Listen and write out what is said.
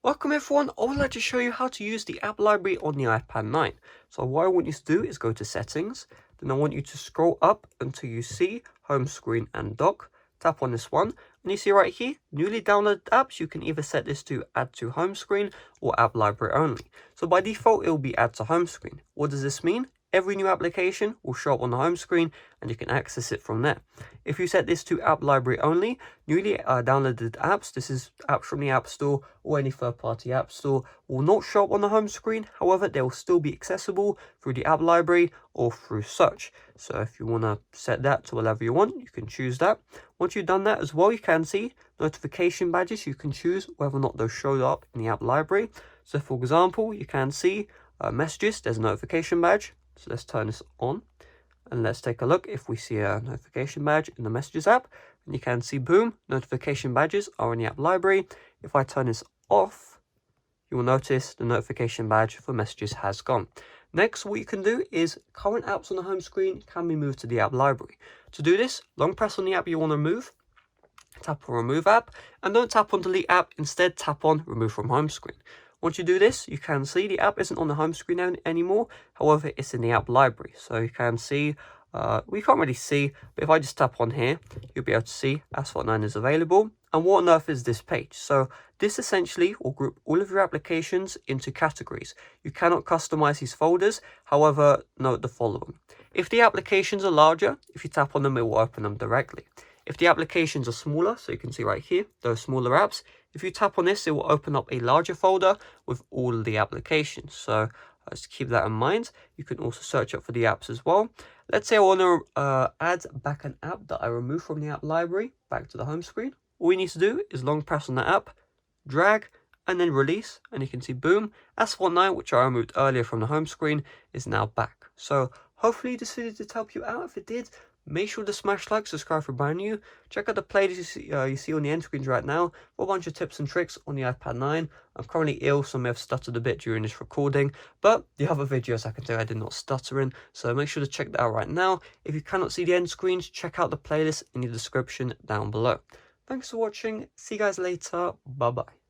Welcome everyone, I would like to show you how to use the app library on the iPad 9. So what I want you to do is go to settings, then I want you to scroll up until you see home screen and dock. Tap on this one, and you see right here, newly downloaded apps. You can either set this to add to home screen or app library only. So by default, it will be add to home screen. What does this mean? Every new application will show up on the home screen and you can access it from there. If you set this to app library only, newly downloaded apps, this is apps from the App Store or any third-party app store, will not show up on the home screen. However, they will still be accessible through the app library or through search. So if you want to set that to whatever you want, you can choose that. Once you've done that as well, you can see notification badges. You can choose whether or not those show up in the app library. So for example, you can see messages, there's a notification badge. So let's turn this on and let's take a look if we see a notification badge in the messages app, and you can see boom, notification badges are in the app library. If I turn this off, you will notice the notification badge for messages has gone. Next, what you can do is current apps on the home screen can be moved to the app library. To do this, long press on the app you want to remove, tap on remove app, and don't tap on delete app, instead tap on remove from home screen. Once you do this, you can see the app isn't on the home screen anymore. However, it's in the app library. So you can see, we can't really see, but if I just tap on here, you'll be able to see Asphalt 9 is available. And what on earth is this page? So this essentially will group all of your applications into categories. You cannot customize these folders. However, note the following. If the applications are larger, if you tap on them, it will open them directly. If the applications are smaller, so you can see right here, those smaller apps, if you tap on this, it will open up a larger folder with all of the applications. So just keep that in mind. You can also search up for the apps as well. Let's say I want to add back an app that I removed from the app library back to the home screen. All we need to do is long press on the app, drag, and then release. And you can see, boom, Asphalt 9, which I removed earlier from the home screen, is now back. So hopefully this video did help you out. If it did, make sure to smash like, subscribe for brand new. Check out the playlist you see on the end screens right now for a bunch of tips and tricks on the iPad 9. I'm currently ill, so I may have stuttered a bit during this recording, but the other videos I can tell I did not stutter in, so make sure to check that out right now. If you cannot see the end screens, check out the playlist in the description down below. Thanks for watching. See you guys later. Bye bye.